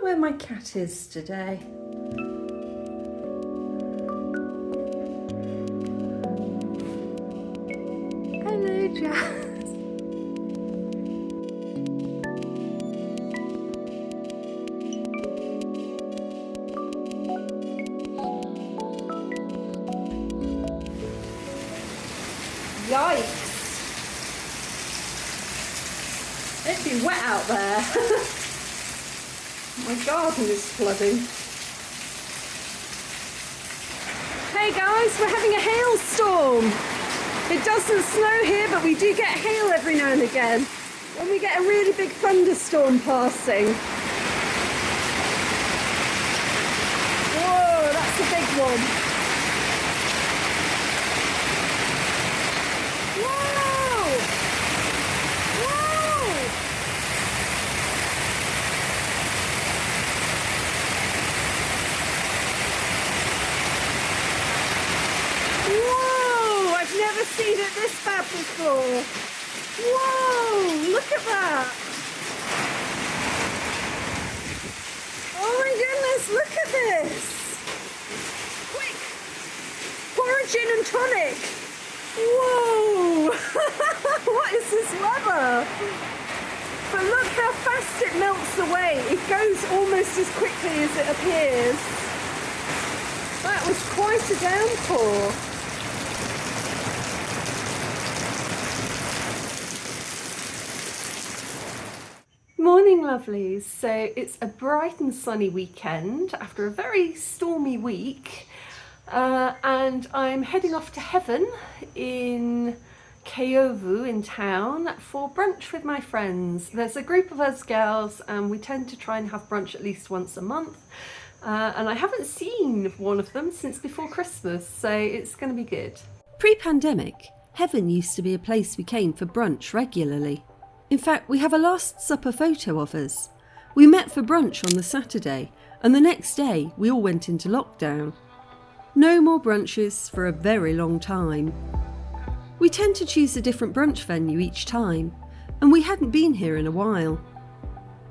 where my cat is today. Hello, Jazz. Yikes. It'd be wet out there. My garden is flooding. Hey guys, we're having a hailstorm. It doesn't snow here, but we do get hail every now and again. When we get a really big thunderstorm passing. Whoa, that's a big one. Whoa! Whoa! Whoa! I've never seen it this bad before. Whoa! Look at that! Oh my goodness! Look at this! Quick! Pour a gin and tonic! Whoa! What is this weather? But look how fast it melts away. It goes almost as quickly as it appears. That was quite a downpour. Morning lovelies. So it's a bright and sunny weekend after a very stormy week. And I'm heading off to Heaven in Kayovu in town for brunch with my friends. There's a group of us girls and we tend to try and have brunch at least once a month. And I haven't seen one of them since before Christmas, so it's going to be good. Pre-pandemic, Heaven used to be a place we came for brunch regularly. In fact, we have a Last Supper photo of us. We met for brunch on the Saturday, and the next day we all went into lockdown. No more brunches for a very long time. We tend to choose a different brunch venue each time, and we hadn't been here in a while.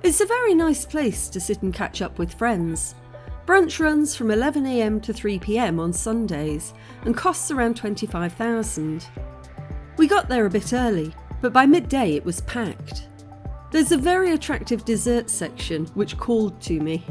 It's a very nice place to sit and catch up with friends. Brunch runs from 11 AM to 3 PM on Sundays and costs around 25,000. We got there a bit early, but by midday it was packed. There's a very attractive dessert section which called to me.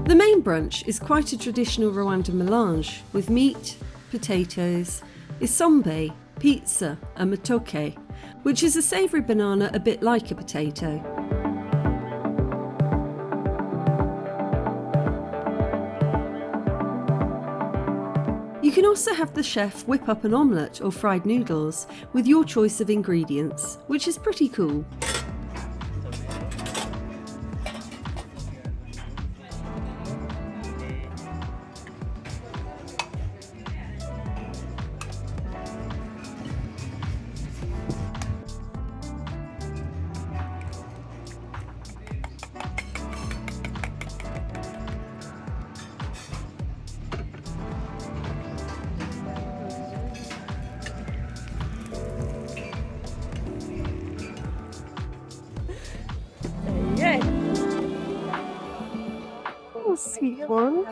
The main brunch is quite a traditional Rwandan melange with meat, potatoes, isombe, pizza and matoke, which is a savoury banana a bit like a potato. You can also have the chef whip up an omelette or fried noodles with your choice of ingredients, which is pretty cool. Yay! Oh, sweet one.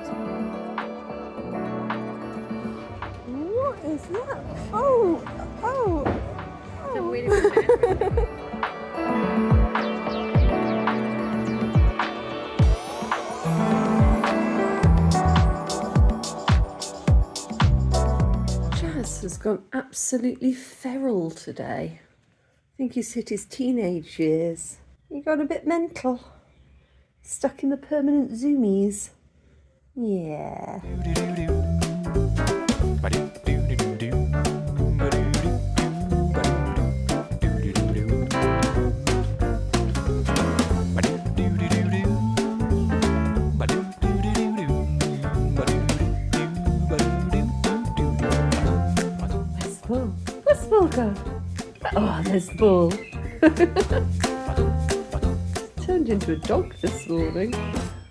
What is that? Oh! Jazz has gone absolutely feral today. I think he's hit his teenage years. He got a bit mental. Stuck in the permanent zoomies. Yeah. Where's Ball gone? Oh, there's the ball. Turned into a dog this morning.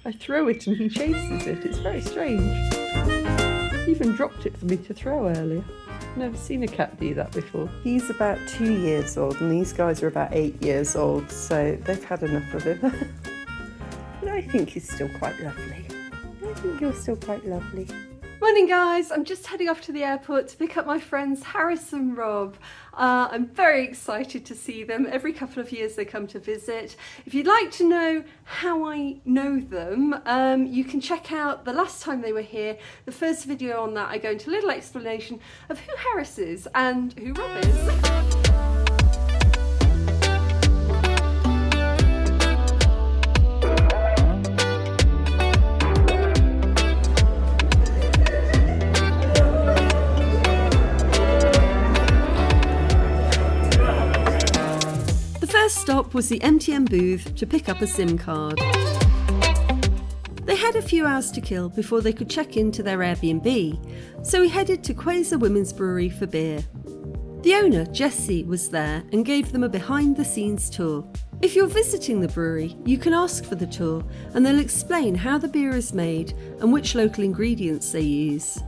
I throw it and he chases it. It's very strange. He even dropped it for me to throw earlier. Never seen a cat do that before. He's about 2 years old and these guys are about 8 years old, so they've had enough of him. But I think he's still quite lovely. I think you're still quite lovely. Morning guys, I'm just heading off to the airport to pick up my friends Harris and Rob. I'm very excited to see them. Every couple of years they come to visit. If you'd like to know how I know them, you can check out the last time they were here. The first video on that, I go into a little explanation of who Harris is and who Rob is. First stop was the MTN booth to pick up a SIM card. They had a few hours to kill before they could check into their Airbnb, so we headed to Kayovu Women's Brewery for beer. The owner, Jessie, was there and gave them a behind-the-scenes tour. If you're visiting the brewery, you can ask for the tour and they'll explain how the beer is made and which local ingredients they use.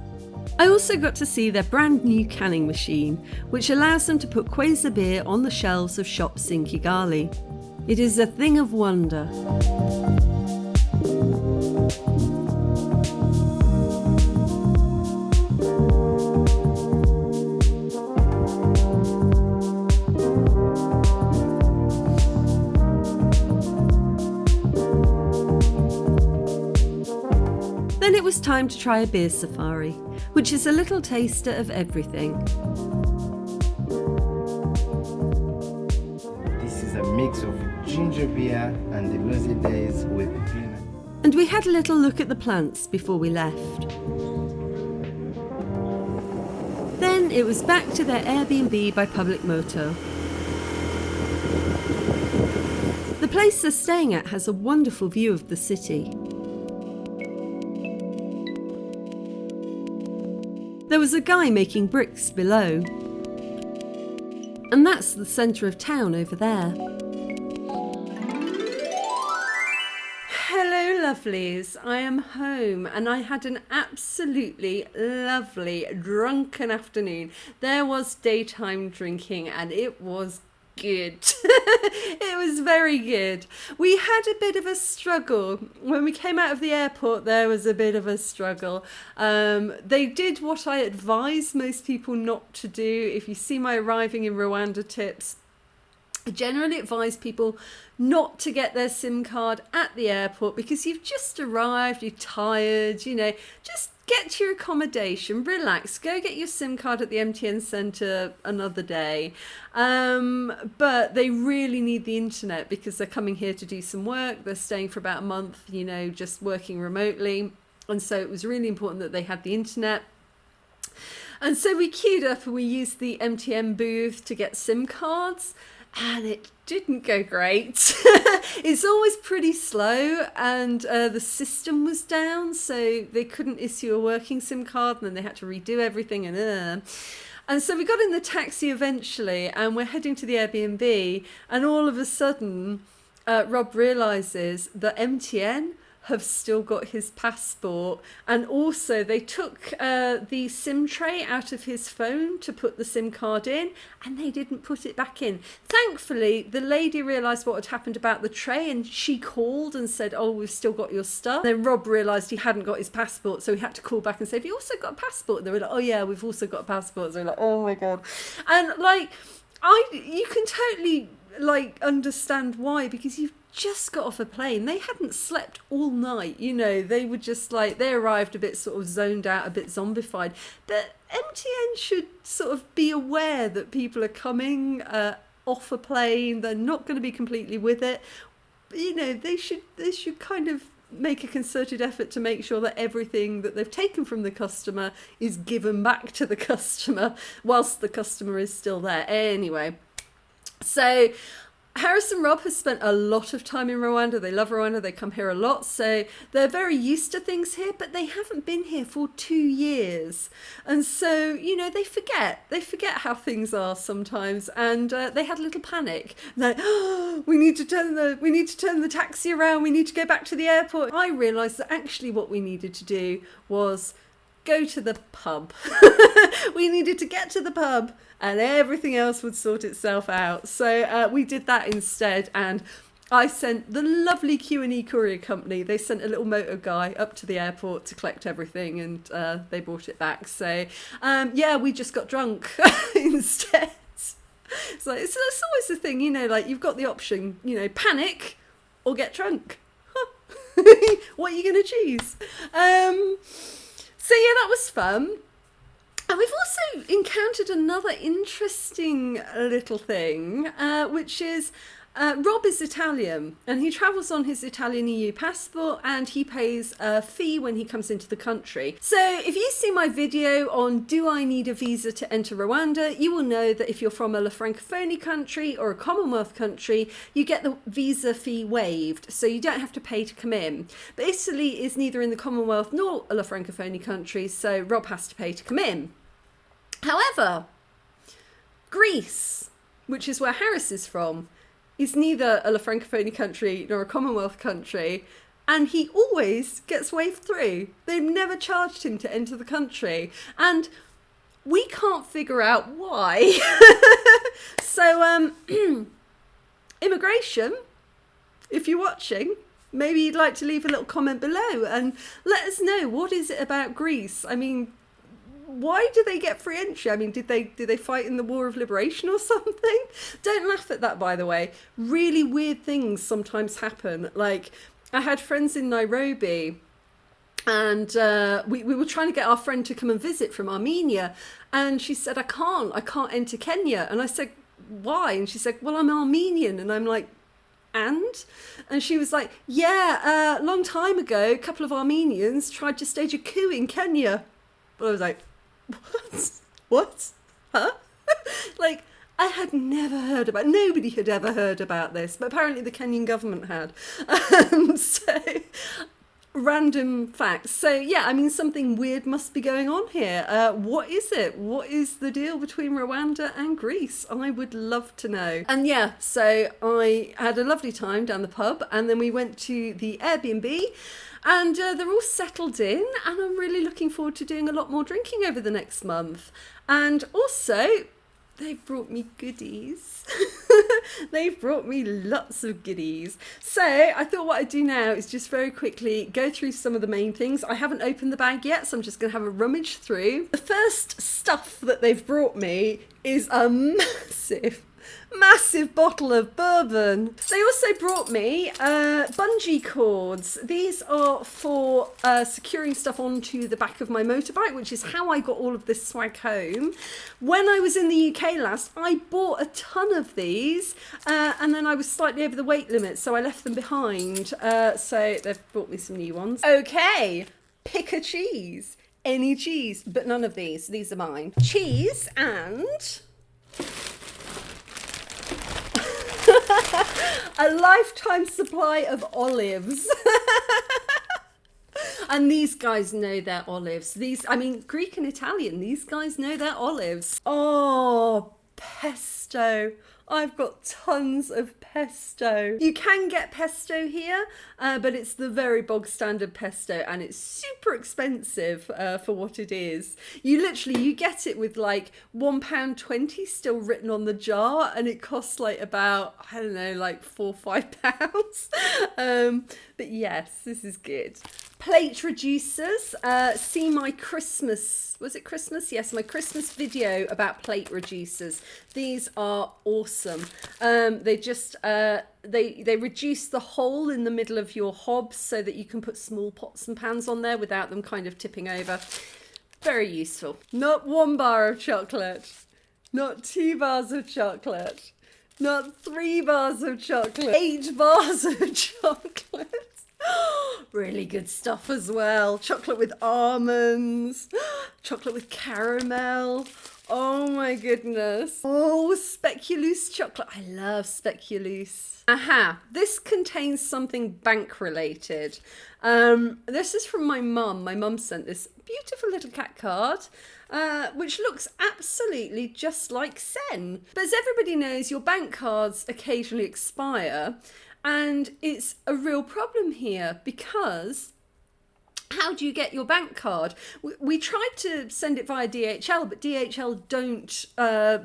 I also got to see their brand new canning machine, which allows them to put Kayovu beer on the shelves of shops in Kigali. It is a thing of wonder. Then it was time to try a beer safari, which is a little taster of everything. This is a mix of ginger beer and the rosy days with peanut. And we had a little look at the plants before we left. Then it was back to their Airbnb by public moto. The place they're staying at has a wonderful view of the city. There was a guy making bricks below. And that's the centre of town over there. Hello lovelies, I am home and I had an absolutely lovely drunken afternoon. There was daytime drinking and it was good. It was very good. We had a bit of a struggle. When we came out of the airport, there was a bit of a struggle. They did what I advise most people not to do. If you see my arriving in Rwanda tips, I generally advise people not to get their SIM card at the airport because you've just arrived, you're tired, just get to your accommodation, relax, go get your SIM card at the MTN centre another day. But they really need the internet because they're coming here to do some work. They're staying for about a month, just working remotely. And so it was really important that they had the internet. And so we queued up and we used the MTN booth to get SIM cards. And it didn't go great. It's always pretty slow and the system was down, so they couldn't issue a working SIM card and then they had to redo everything. And so we got in the taxi eventually and we're heading to the Airbnb and all of a sudden Rob realises that MTN have still got his passport, and also they took the SIM tray out of his phone to put the SIM card in and they didn't put it back in. Thankfully the lady realised what had happened about the tray and she called and said, oh, we've still got your stuff. Then Rob realised he hadn't got his passport, so he had to call back and say, have you also got a passport? And they were like, oh yeah, we've also got a passport. So we're like, oh my god. And you can totally understand why, because you've just got off a plane. They hadn't slept all night, they were just they arrived a bit sort of zoned out, a bit zombified. But MTN should sort of be aware that people are coming off a plane, they're not going to be completely with it. They should kind of make a concerted effort to make sure that everything that they've taken from the customer is given back to the customer whilst the customer is still there. Anyway, so Harris and Rob has spent a lot of time in Rwanda. They love Rwanda. They come here a lot. So they're very used to things here, but they haven't been here for 2 years. And so, you know, they forget how things are sometimes. And they had a little panic. They're like, oh, we need to turn the taxi around. We need to go back to the airport. I realised that actually what we needed to do was go to the pub. We needed to get to the pub and everything else would sort itself out. So we did that instead, and I sent the lovely Q&E courier company. They sent a little motor guy up to the airport to collect everything, and they brought it back. So yeah, we just got drunk instead. So it's always the thing, you know, like you've got the option, you know, panic or get drunk. What are you going to choose? So yeah, that was fun. And we've also encountered another interesting little thing, which is Rob is Italian and he travels on his Italian EU passport, and he pays a fee when he comes into the country. So if you see my video on do I need a visa to enter Rwanda, you will know that if you're from a La Francophonie country or a Commonwealth country, you get the visa fee waived, so you don't have to pay to come in. But Italy is neither in the Commonwealth nor a La Francophonie country, so Rob has to pay to come in. However, Greece, which is where Harris is from, is neither a La Francophonie country nor a Commonwealth country, and he always gets waved through. They've never charged him to enter the country, and we can't figure out why. So, immigration, if you're watching, maybe you'd like to leave a little comment below and let us know, what is it about Greece? I mean, why do they get free entry? I mean, did they fight in the War of Liberation or something? Don't laugh at that, by the way. Really weird things sometimes happen. Like, I had friends in Nairobi, and we were trying to get our friend to come and visit from Armenia, and she said, I can't enter Kenya. And I said, why? And she said, well, I'm Armenian. And I'm like, and she was like, yeah, a long time ago, a couple of Armenians tried to stage a coup in Kenya. But I was like, what? Huh? Like, I had never heard about, nobody had ever heard about this, but apparently the Kenyan government had. So, random facts. So yeah, I mean, something weird must be going on here. What is it? What is the deal between Rwanda and Greece? I would love to know. And yeah, so I had a lovely time down the pub, and then we went to the Airbnb, and they're all settled in, and I'm really looking forward to doing a lot more drinking over the next month. And also, they've brought me goodies. They've brought me lots of goodies. So I thought what I'd do now is just very quickly go through some of the main things. I haven't opened the bag yet, so I'm just going to have a rummage through. The first stuff that they've brought me is a massive bottle of bourbon. They also brought me bungee cords. These are for securing stuff onto the back of my motorbike, which is how I got all of this swag home. When I was in the UK last, I bought a ton of these, and then I was slightly over the weight limit, so I left them behind. So they've brought me some new ones. Okay, pick a cheese. Any cheese, but none of these. These are mine. Cheese and a lifetime supply of olives. And these guys know their olives. I mean, Greek and Italian, these guys know their olives. Oh, pesto. I've got tons of pesto. You can get pesto here, but it's the very bog standard pesto, and it's super expensive for what it is. You get it with like £1.20 still written on the jar, and it costs like about, I don't know, like £4 or £5. But yes, this is good. Plate reducers. See my Christmas, was it Christmas? Yes, my Christmas video about plate reducers. These are awesome. They just they reduce the hole in the middle of your hob so that you can put small pots and pans on there without them kind of tipping over. Very useful. Not 1 bar of chocolate, not 2 bars of chocolate, not 3 bars of chocolate, 8 bars of chocolate. Really good stuff as well. Chocolate with almonds, chocolate with caramel. Oh my goodness. Oh, speculoos chocolate. I love speculoos. Aha, this contains something bank related. This is from my mum. My mum sent this beautiful little cat card, which looks absolutely just like Sen. But as everybody knows, your bank cards occasionally expire, and it's a real problem here because how do you get your bank card? We tried to send it via DHL, but DHL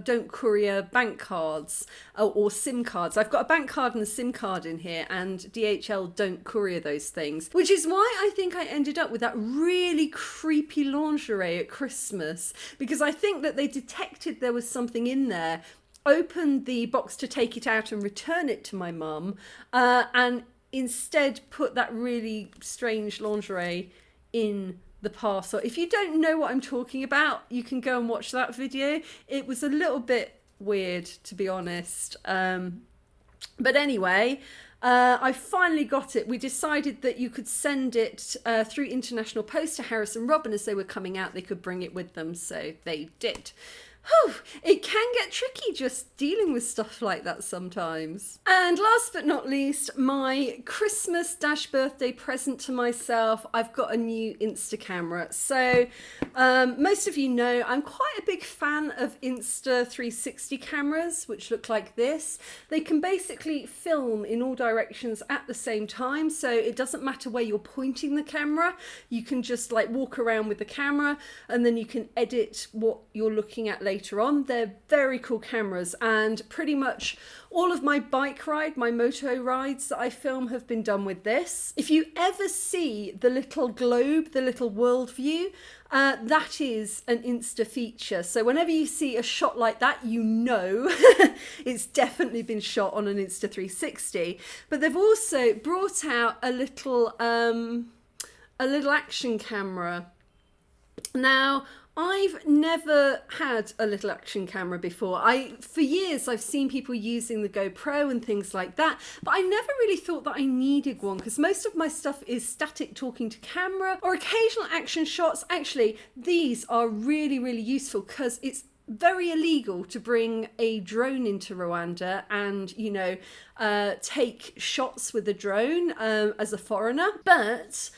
don't courier bank cards or SIM cards. I've got a bank card and a SIM card in here, and DHL don't courier those things, which is why I think I ended up with that really creepy lingerie at Christmas, because I think that they detected there was something in there, opened the box to take it out and return it to my mum, and instead put that really strange lingerie in the parcel. If you don't know what I'm talking about, you can go and watch that video. It was a little bit weird, to be honest. But anyway, I finally got it. We decided that you could send it through international post to Harris and Robin as they were coming out. They could bring it with them, so they did. Whew, it can get tricky just dealing with stuff like that sometimes. And last but not least, my Christmas-birthday present to myself, I've got a new Insta camera. So most of you know I'm quite a big fan of Insta 360 cameras, which look like this. They can basically film in all directions at the same time, so it doesn't matter where you're pointing the camera. You can just like walk around with the camera, and then you can edit what you're looking at later on. They're very cool cameras, and pretty much all of my bike ride, my moto rides that I film have been done with this. If you ever see the little globe, the little world view, that is an Insta feature. So whenever you see a shot like that, you know it's definitely been shot on an Insta 360. But they've also brought out a little action camera. Now, I've never had a little action camera before. For years, I've seen people using the GoPro and things like that, but I never really thought that I needed one because most of my stuff is static talking to camera or occasional action shots. Actually, these are really, really useful because it's very illegal to bring a drone into Rwanda and, you know, take shots with a drone as a foreigner. But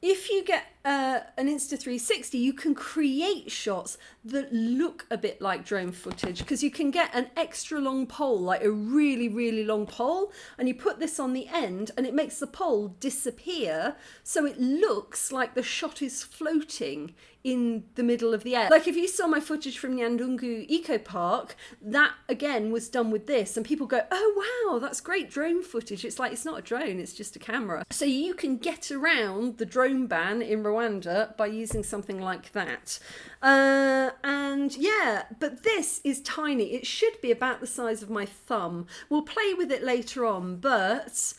if you get an Insta 360, you can create shots that look a bit like drone footage because you can get an extra long pole, like a really, really long pole, and you put this on the end and it makes the pole disappear so it looks like the shot is floating in the middle of the air. Like if you saw my footage from Nyandungu Eco Park, that again was done with this, and people go, oh wow, that's great drone footage. It's like, it's not a drone, it's just a camera. So you can get around the drone ban in Rwanda by using something like that. And yeah, but this is tiny. It should be about the size of my thumb. We'll play with it later on, but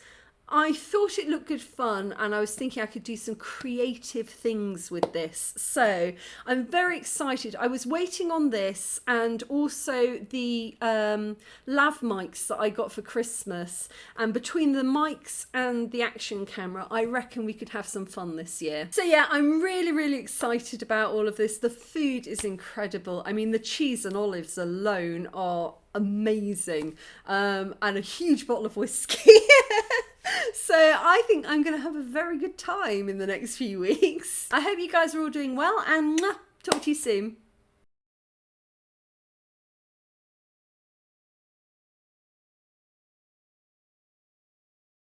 I thought it looked good fun, and I was thinking I could do some creative things with this. So I'm very excited. I was waiting on this and also the lav mics that I got for Christmas. And between the mics and the action camera, I reckon we could have some fun this year. So yeah, I'm really, really excited about all of this. The food is incredible. I mean, the cheese and olives alone are amazing. And a huge bottle of whiskey. So I think I'm going to have a very good time in the next few weeks. I hope you guys are all doing well, and talk to you soon.